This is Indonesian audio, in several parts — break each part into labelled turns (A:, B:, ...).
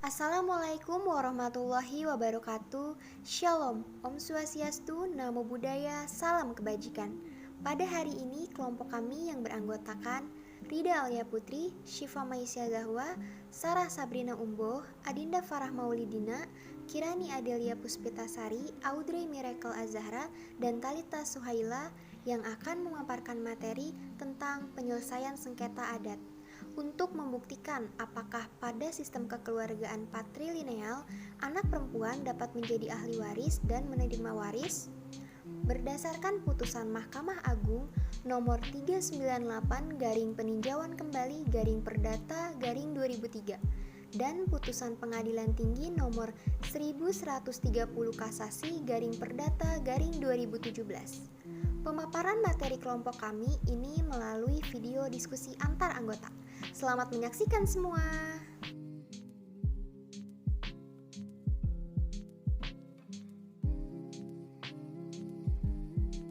A: Assalamualaikum warahmatullahi wabarakatuh. Shalom, Om Swastiastu, Namo Buddhaya, Salam Kebajikan. Pada hari ini kelompok kami yang beranggotakan Rida Alia Putri, Syifa Maisya Zahwa, Sarah Sabrina Umboh, Adinda Farah Maulidina, Kirani Adelia Puspitasari, Audrey Miracle Azahra, dan Talita Suhaila yang akan memaparkan materi tentang penyelesaian sengketa adat. Untuk membuktikan apakah pada sistem kekeluargaan patrilineal, anak perempuan dapat menjadi ahli waris dan menerima waris, berdasarkan putusan Mahkamah Agung nomor 398 garing peninjauan kembali garing perdata garing 2003 dan putusan Pengadilan Tinggi nomor 1130 kasasi garing perdata garing 2017. Pemaparan materi kelompok kami ini melalui video diskusi antar anggota. Selamat menyaksikan semua.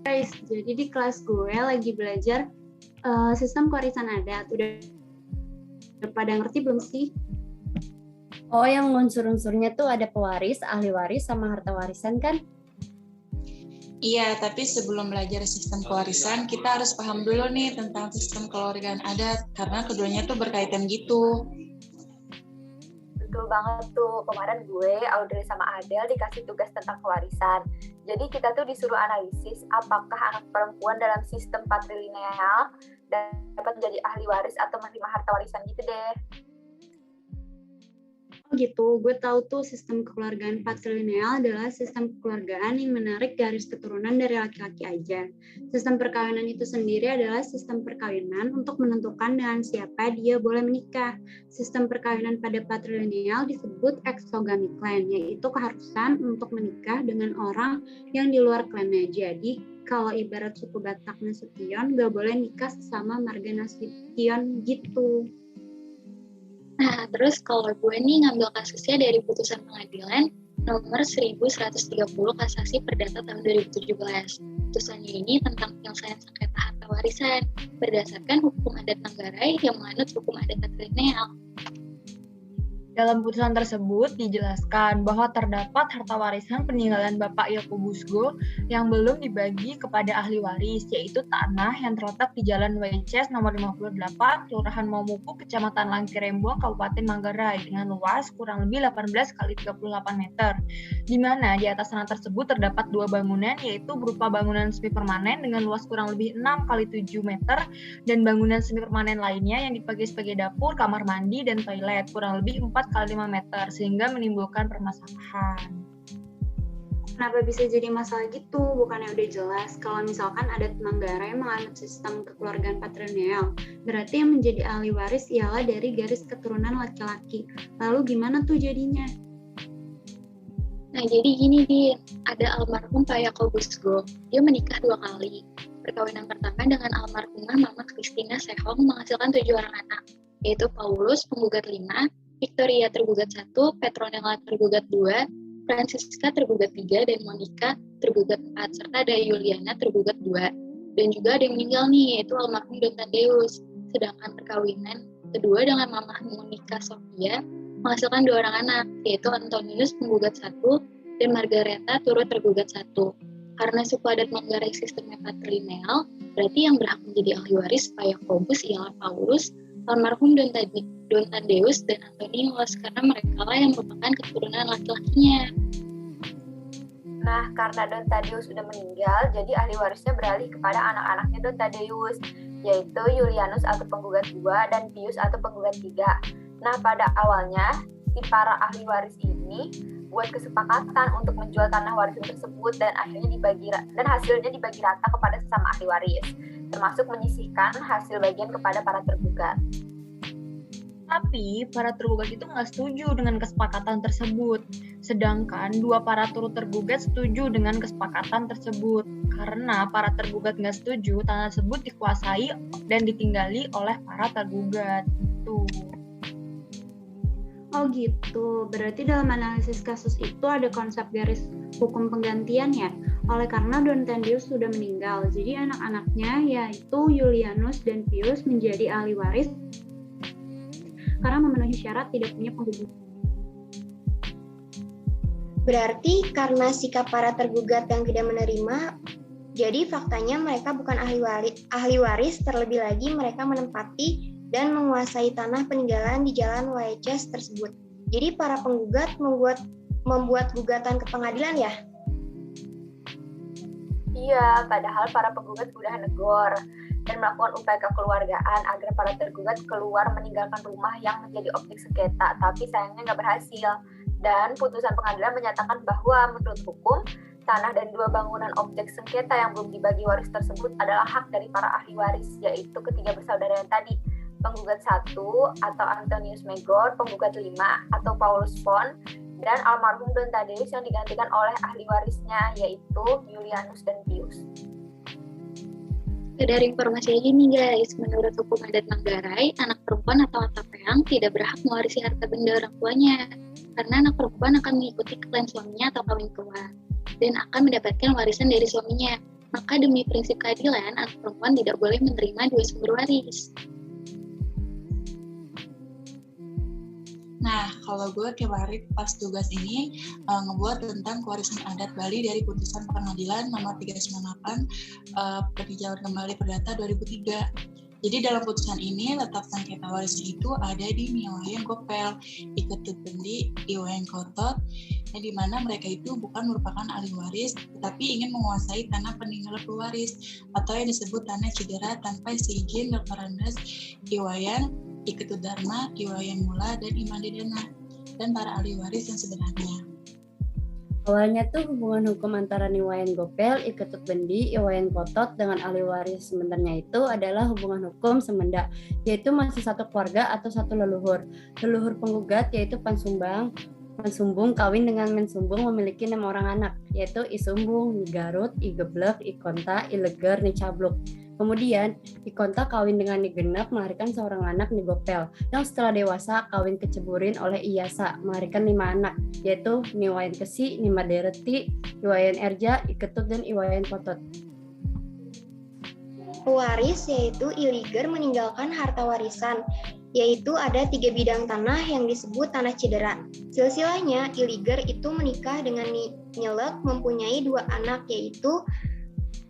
B: Guys, jadi di kelas gue lagi belajar sistem kewarisan adat. Udah pada ngerti belum sih?
C: Oh, yang unsur-unsurnya tuh ada pewaris, ahli waris, sama harta warisan kan?
D: Iya, tapi sebelum belajar sistem kewarisan, kita harus paham dulu nih tentang sistem kekeluargaan adat, karena keduanya tuh berkaitan gitu.
E: Betul banget tuh, kemarin gue, Audrey sama Adel dikasih tugas tentang kewarisan. Jadi kita tuh disuruh analisis apakah anak perempuan dalam sistem patrilineal dapat menjadi ahli waris atau menerima harta warisan gitu deh.
B: Gitu, gue tahu tuh sistem kekeluargaan patrilineal adalah sistem kekeluargaan yang menarik garis keturunan dari laki-laki aja. Sistem perkawinan itu sendiri adalah sistem perkawinan untuk menentukan dengan siapa dia boleh menikah. Sistem perkawinan pada patrilineal disebut exogamy clan, yaitu keharusan untuk menikah dengan orang yang di luar klannya. Jadi, kalau ibarat suku Batak Nasution, gak boleh nikah sesama marga Nasution gitu.
F: Nah, terus kalau gue nih ngambil kasusnya dari putusan pengadilan nomor 1130 kasasi perdata tahun 2017. Putusannya ini tentang penyelesaian sengketa harta warisan berdasarkan hukum adat Manggarai yang menganut hukum adat patrilineal.
G: Dalam putusan tersebut dijelaskan bahwa terdapat harta warisan peninggalan Bapak Yakobusgo yang belum dibagi kepada ahli waris, yaitu tanah yang terletak di Jalan Weces nomor 58, Kelurahan Maumupu, Kecamatan Langkirembuang, Kabupaten Manggarai dengan luas kurang lebih 18 kali 38 meter. Di mana di atas tanah tersebut terdapat dua bangunan, yaitu berupa bangunan semi permanen dengan luas kurang lebih 6 kali 7 meter dan bangunan semi permanen lainnya yang dipakai sebagai dapur, kamar mandi, dan toilet kurang lebih 4 kali 5 meter sehingga menimbulkan permasalahan.
B: Kenapa bisa jadi masalah gitu? Bukannya udah jelas kalau misalkan adat Manggarai menganut sistem kekeluargaan patrilineal, berarti yang menjadi ahli waris ialah dari garis keturunan laki-laki. Lalu gimana tuh jadinya?
F: Nah, jadi gini, Din. Ada almarhum Pak Yakobusgo. Dia menikah 2 kali. Perkawinan pertama dengan almarhumah Mama Christina Sehong menghasilkan 7 orang anak, yaitu Paulus, penggugat 5, Victoria tergugat 1, Petronella tergugat 2, Francisca tergugat 3, dan Monica tergugat 4, serta ada Yuliana tergugat 2. Dan juga ada yang meninggal nih, yaitu almarhum Don Tadeus. Sedangkan perkawinan kedua dengan Mama Monica Sofia menghasilkan 2 orang anak, yaitu Antonius penggugat 1 dan Margareta turut tergugat 1. Karena suku adat Manggarai sistemnya patrilineal, berarti yang berhak menjadi ahli waris Pak Yakobus ialah Paulus, almarhum Don Tadeus, dan Antonius, karena mereka lah yang merupakan keturunan laki-lakinya.
E: Nah, karena Don Tadeus sudah meninggal, jadi ahli warisnya beralih kepada anak-anaknya Don Tadeus, yaitu Julianus atau penggugat 2 dan Pius atau penggugat 3. Nah, pada awalnya, si para ahli waris ini buat kesepakatan untuk menjual tanah warisan tersebut dan hasilnya dibagi rata kepada sesama ahli waris, termasuk menyisihkan hasil bagian kepada para tergugat.
G: Tapi para tergugat itu nggak setuju dengan kesepakatan tersebut, sedangkan 2 para turut tergugat setuju dengan kesepakatan tersebut. Karena para tergugat nggak setuju, tanah tersebut dikuasai dan ditinggali oleh para tergugat. Tuh.
B: Oh gitu, berarti dalam analisis kasus itu ada konsep garis hukum penggantian ya? Oleh karena Don Tadeus sudah meninggal, jadi anak-anaknya yaitu Julianus dan Pius menjadi ahli waris karena memenuhi syarat tidak punya penghubung.
A: Berarti karena sikap para tergugat yang tidak menerima, jadi faktanya mereka bukan ahli waris, terlebih lagi mereka menempati dan menguasai tanah peninggalan di jalan Waeces tersebut. Jadi para penggugat membuat gugatan ke pengadilan ya?
E: Iya, padahal para penggugat sudah negor dan melakukan upaya kekeluargaan agar para tergugat keluar meninggalkan rumah yang menjadi objek sengketa, tapi sayangnya nggak berhasil. Dan putusan pengadilan menyatakan bahwa menurut hukum, tanah dan 2 bangunan objek sengketa yang belum dibagi waris tersebut adalah hak dari para ahli waris, yaitu ketiga bersaudara yang tadi, penggugat 1 atau Antonius Megor, penggugat 5 atau Paulus Pon, dan almarhum Don Tadeus yang digantikan oleh ahli warisnya, yaitu Julianus dan Pius.
F: Dari informasi aja nih guys, menurut hukum adat Manggarai, anak perempuan atau atapeang tidak berhak mewarisi harta benda orang tuanya, karena anak perempuan akan mengikuti klan suaminya atau kawin keluar, dan akan mendapatkan warisan dari suaminya. Maka demi prinsip keadilan, anak perempuan tidak boleh menerima 2 sumber waris.
D: Nah, kalau gue kemarin pas tugas ini ngebuat tentang kewarisan adat Bali dari putusan pengadilan nomor 398 peninjauan kembali perdata 2003. Jadi dalam putusan ini letak sengketa warisan itu ada di Niwayan Gopel, Iketut Bendi, Iwayan Kotot, di mana mereka itu bukan merupakan ahli waris, tetapi ingin menguasai tanah peninggalan pewaris atau yang disebut tanah cedera tanpa seizin Dr. Andes Iwayan, Iketut Dharma, Iwayan Mula, dan Imade Dana, dan para ahli waris yang sebenarnya.
C: Awalnya tuh hubungan hukum antara Niwayan Gopel, Iketut Bendi, Iwayan Kotot dengan ahli waris sebenarnya itu adalah hubungan hukum semenda, yaitu masih satu keluarga atau satu leluhur. Leluhur penggugat yaitu Pansumbung kawin dengan Mensumbung memiliki 6 orang anak, yaitu Isumbung, Nigarut, Igeblek, Ikonta, Ileger, Nicabluk. Kemudian, Ikonta kawin dengan Nigenep melahirkan seorang anak Nigopel, yang setelah dewasa kawin keceburin oleh Iyasa melahirkan 5 anak, yaitu Niwayan Kesi, Nimadereti, Iwayan Erja, Iketut, dan Iwayan Kotot.
A: Pewaris yaitu Iliger meninggalkan harta warisan, yaitu ada 3 bidang tanah yang disebut tanah cedera. Silsilahnya, Iliger itu menikah dengan Nyelek mempunyai 2 anak, yaitu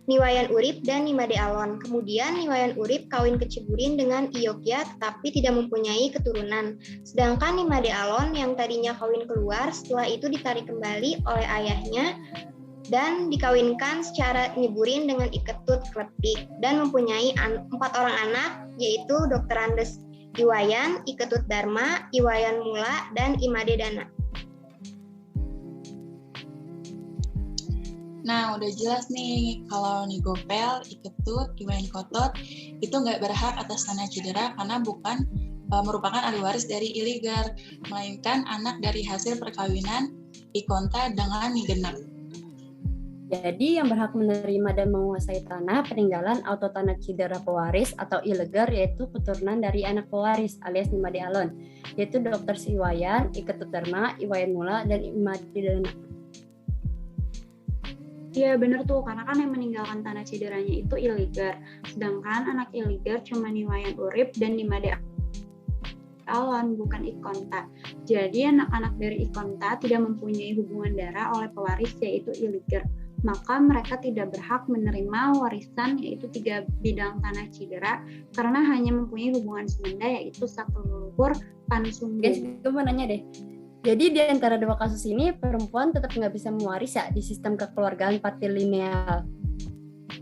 A: Niwayan Urip dan Nimade Alon. Kemudian Niwayan Urip kawin keceburin dengan Iyokya tetapi tidak mempunyai keturunan. Sedangkan Nimade Alon yang tadinya kawin keluar setelah itu ditarik kembali oleh ayahnya dan dikawinkan secara nyeburin dengan Iketut Klepik dan mempunyai 4 orang anak, yaitu Dr. Andes Iwayan, Iketut Dharma, Iwayan Mula, dan Imade Dana.
D: Nah, udah jelas nih kalau Nigopel, Iketut, Iwayan Kotot itu nggak berhak atas tanah cedera karena bukan merupakan ahli waris dari Iliger, melainkan anak dari hasil perkawinan Ikonta dengan Nigenep.
C: Jadi yang berhak menerima dan menguasai tanah peninggalan atau tanah cedera pewaris atau Iliger yaitu keturunan dari anak pewaris alias Nimade Alon, yaitu Dr. Iwayan, Iketut Dharma, Iwayan Mula, dan Imade Dana.
B: Iya bener tuh, karena kan yang meninggalkan tanah cederanya itu Iliger, sedangkan anak Iliger cuma Niwayan Urip dan Nimade Alon, bukan Ikonta. Jadi anak-anak dari Ikonta tidak mempunyai hubungan darah oleh pewaris yaitu Iliger, maka mereka tidak berhak menerima warisan yaitu 3 bidang tanah cedera karena hanya mempunyai hubungan semenda yaitu satu leluhur Pansumbung.
C: Guys, gue mau nanya deh. Jadi di antara 2 kasus ini perempuan tetap nggak bisa mewaris ya di sistem kekeluargaan patrilineal.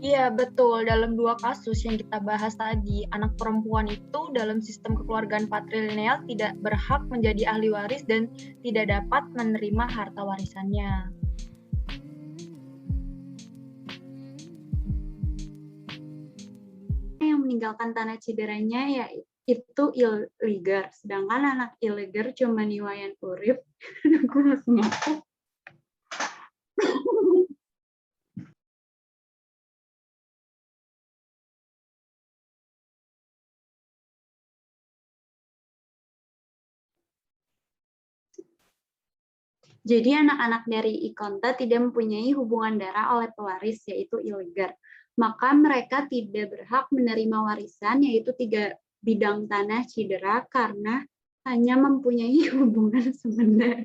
G: Iya, betul. Dalam 2 kasus yang kita bahas tadi, anak perempuan itu dalam sistem kekeluargaan patrilineal tidak berhak menjadi ahli waris dan tidak dapat menerima harta warisannya.
B: Yang meninggalkan tanah cederanya yaitu Iliger, sedangkan anak Iliger cuma Niwayan Urip. Gue masih ngaku. Jadi anak-anak dari Ikonta tidak mempunyai hubungan darah oleh pewaris yaitu Iliger. Maka mereka tidak berhak menerima warisan yaitu 3 bidang tanah cedera karena hanya mempunyai hubungan semenda